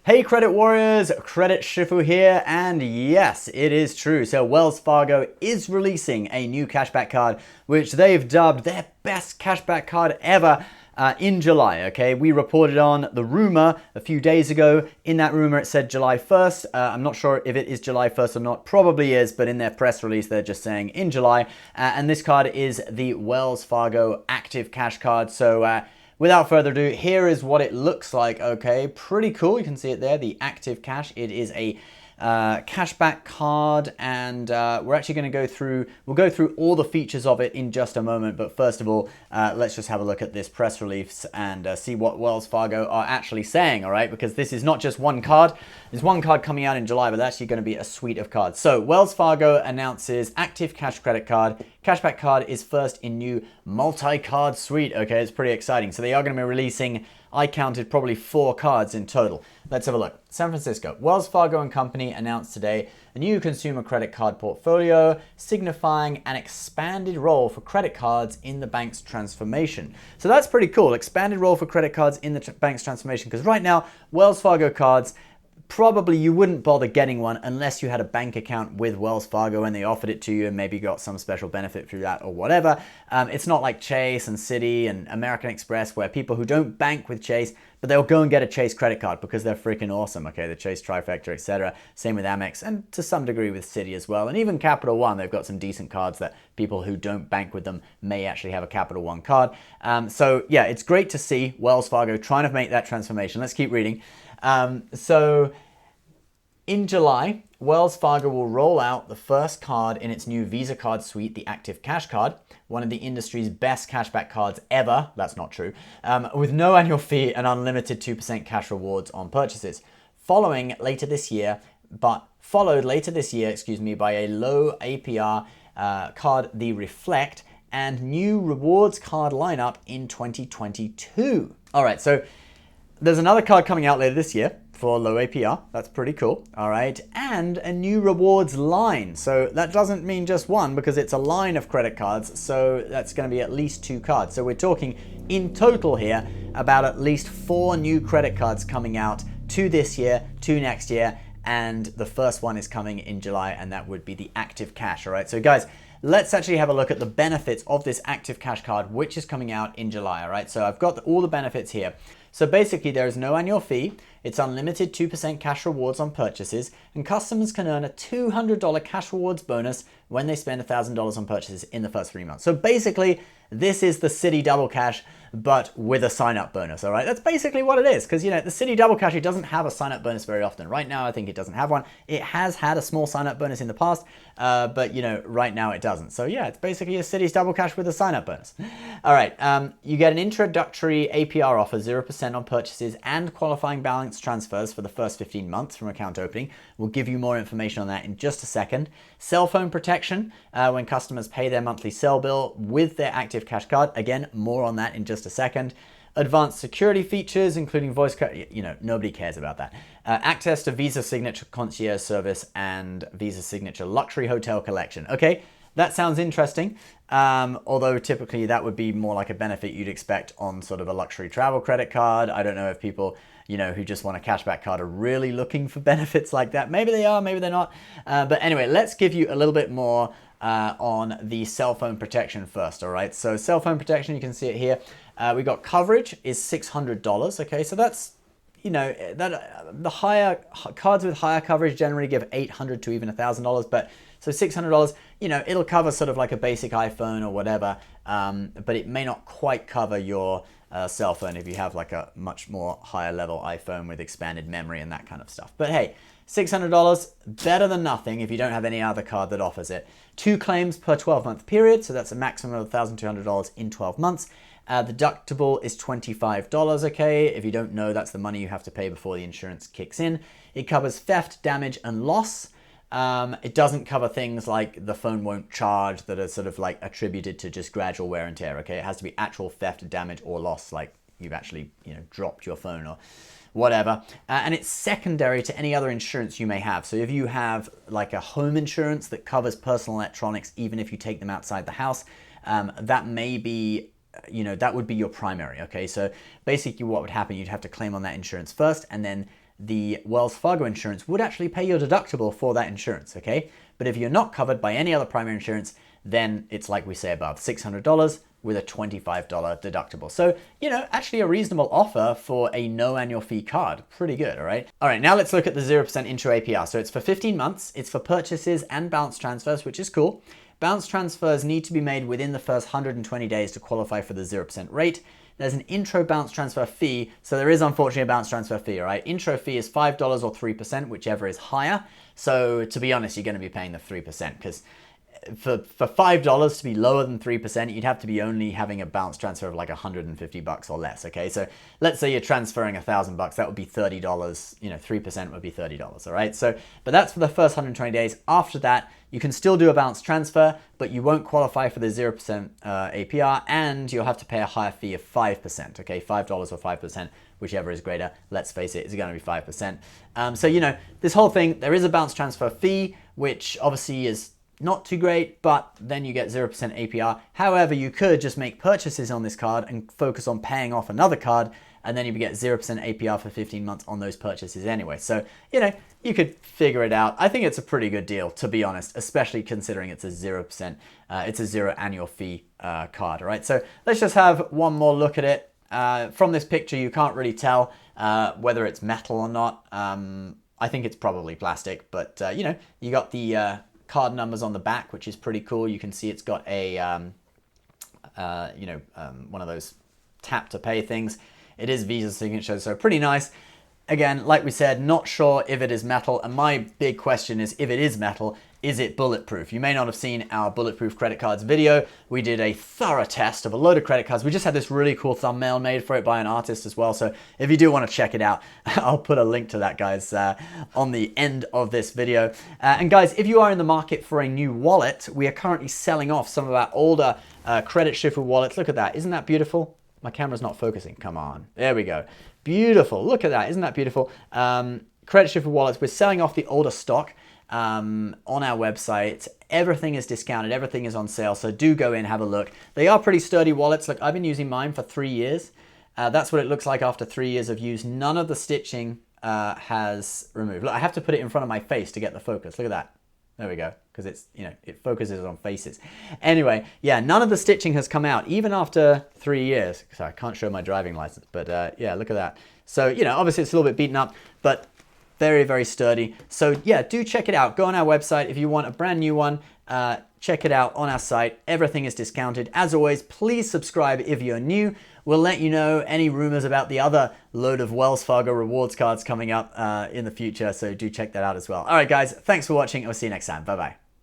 Hey credit warriors, Credit Shifu here, and yes, it is true. So Wells Fargo is releasing a new cashback card, which they've dubbed their best cashback card ever in July, okay? We reported on the rumor a few days ago. In that rumor, it said July 1st. I'm not sure if it is July 1st or not, probably is, but in their press release, they're just saying in July. And this card is the Wells Fargo Active Cash card. So without further ado, here is what it looks like, okay? Pretty cool, you can see it there, the Active Cash. It is a cashback card, and we're actually going to we'll go through all the features of it in just a moment, but first of all, let's just have a look at this press release and see what Wells Fargo are actually saying, all right? Because this is not just one card. There's one card coming out in July, but that's actually going to be a suite of cards. So Wells Fargo announces Active Cash credit card. Cashback card is first in new multi-card suite. Okay, it's pretty exciting. So they are going to be releasing, I counted probably 4 cards in total. Let's have a look. San Francisco. Wells Fargo and Company announced today a new consumer credit card portfolio, signifying an expanded role for credit cards in the bank's transformation. So that's pretty cool. Expanded role for credit cards in the bank's transformation, because right now, Wells Fargo cards, probably you wouldn't bother getting one unless you had a bank account with Wells Fargo and they offered it to you and maybe got some special benefit through that or whatever. It's not like Chase and Citi and American Express, where people who don't bank with Chase, but they'll go and get a Chase credit card because they're freaking awesome, okay? The Chase trifecta, etc. Same with Amex, and to some degree with Citi as well. And even Capital One, they've got some decent cards that people who don't bank with them may actually have a Capital One card. So yeah, it's great to see Wells Fargo trying to make that transformation. Let's keep reading. So in July, Wells Fargo will roll out the first card in its new Visa card suite, the Active Cash card, one of the industry's best cashback cards ever. That's not true. With no annual fee and unlimited 2% cash rewards on purchases. Followed later this year, by a low APR card, the Reflect, and new rewards card lineup in 2022. All right, so there's another card coming out later this year for low APR. That's pretty cool. All right. And a new rewards line. So that doesn't mean just one, because it's a line of credit cards. So that's going to be at least 2 cards. So we're talking in total here about at least 4 new credit cards coming out, 2 this year, 2 next year. And the first one is coming in July, and that would be the Active Cash. All right. So guys, let's actually have a look at the benefits of this Active Cash card, which is coming out in July. All right. So I've got all the benefits here. So basically, there is no annual fee, it's unlimited 2% cash rewards on purchases, and customers can earn a $200 cash rewards bonus when they spend $1,000 on purchases in the first 3 months. So basically, this is the Citi Double Cash, but with a sign-up bonus, all right? That's basically what it is, because, you know, the Citi Double Cash, it doesn't have a sign-up bonus very often. Right now, I think it doesn't have one. It has had a small sign-up bonus in the past, but, you know, right now it doesn't. So, yeah, it's basically a Citi's Double Cash with a sign-up bonus. All right, you get an introductory APR offer, 0% on purchases and qualifying balance transfers for the first 15 months from account opening. We'll give you more information on that in just a second. Cell phone protection when customers pay their monthly cell bill with their Active Cash card. Again, more on that in just a second. Advanced security features, including voice code. You know, nobody cares about that. Access to Visa Signature Concierge Service and Visa Signature Luxury Hotel Collection. Okay, that sounds interesting. Although typically that would be more like a benefit you'd expect on sort of a luxury travel credit card. I don't know if people, you know, who just want a cashback card are really looking for benefits like that. Maybe they are, maybe they're not. But anyway, let's give you a little bit more on the cell phone protection first, all right? So cell phone protection, you can see it here. We got coverage is $600, okay? So that's, you know, that the higher cards with higher coverage generally give $800 to even $1,000, but so $600, you know, it'll cover sort of like a basic iPhone or whatever, but it may not quite cover your cell phone if you have like a much more higher level iPhone with expanded memory and that kind of stuff. But hey, $600, better than nothing if you don't have any other card that offers it. 2 claims per 12-month period, so that's a maximum of $1,200 in 12 months. The deductible is $25, okay? If you don't know, that's the money you have to pay before the insurance kicks in. It covers theft, damage, and loss. It doesn't cover things like the phone won't charge that are sort of like attributed to just gradual wear and tear, okay? It has to be actual theft, damage, or loss, like you've actually, you know, dropped your phone or whatever. And it's secondary to any other insurance you may have. So if you have like a home insurance that covers personal electronics, even if you take them outside the house, that may be, you know, that would be your primary, okay? So basically what would happen, you'd have to claim on that insurance first, and then the Wells Fargo insurance would actually pay your deductible for that insurance, okay? But if you're not covered by any other primary insurance, then it's like we say above, $600 with a $25 deductible. So, you know, actually a reasonable offer for a no annual fee card. Pretty good, all right? All right, now let's look at the 0% intro APR. So it's for 15 months, it's for purchases and balance transfers, which is cool. Balance transfers need to be made within the first 120 days to qualify for the 0% rate. There's an intro balance transfer fee, so there is unfortunately a balance transfer fee, all right? Intro fee is $5 or 3%, whichever is higher. So to be honest, you're gonna be paying the 3% because for $5 to be lower than 3%, you'd have to be only having a balance transfer of like $150 or less, okay? So let's say you're transferring $1,000, that would be $30, you know, 3% would be $30, all right? So, but that's for the first 120 days. After that, you can still do a balance transfer, but you won't qualify for the 0% APR, and you'll have to pay a higher fee of 5%, okay? $5 or 5%, whichever is greater. Let's face it, it's gonna be 5%. So, you know, this whole thing, there is a balance transfer fee, which obviously is not too great, but then you get 0% APR. However, you could just make purchases on this card and focus on paying off another card, and then you get 0% APR for 15 months on those purchases anyway. So, you know, you could figure it out. I think it's a pretty good deal, to be honest, especially considering it's a 0%, it's a zero annual fee card, all right? So let's just have one more look at it. From this picture, you can't really tell whether it's metal or not. I think it's probably plastic, but you know, you got the card numbers on the back, which is pretty cool. You can see it's got a, one of those tap to pay things. It is Visa signature, so pretty nice. Again, like we said, not sure if it is metal. And my big question is, if it is metal, is it bulletproof? You may not have seen our bulletproof credit cards video. We did a thorough test of a load of credit cards. We just had this really cool thumbnail made for it by an artist as well. So if you do want to check it out, I'll put a link to that, guys, on the end of this video. And guys, if you are in the market for a new wallet, we are currently selling off some of our older credit shifted wallets. Look at that. Isn't that beautiful? My camera's not focusing. Come on. There we go. Beautiful. Look at that. Isn't that beautiful? Credit shifted wallets. We're selling off the older stock on our website. Everything is discounted. Everything is on sale. So do go in, have a look. They are pretty sturdy wallets. Look, I've been using mine for 3 years. That's what it looks like after 3 years of use. None of the stitching has removed. Look, I have to put it in front of my face to get the focus. Look at that. There we go. Because it's, you know, it focuses on faces. Anyway, yeah, none of the stitching has come out, even after 3 years. So I can't show my driving license, but yeah, look at that. So, you know, obviously it's a little bit beaten up, but very, very sturdy. So yeah, do check it out. Go on our website if you want a brand new one. Check it out on our site. Everything is discounted. As always, please subscribe if you're new. We'll let you know any rumors about the other load of Wells Fargo rewards cards coming up in the future. So do check that out as well. All right, guys, thanks for watching. I'll see you next time. Bye-bye.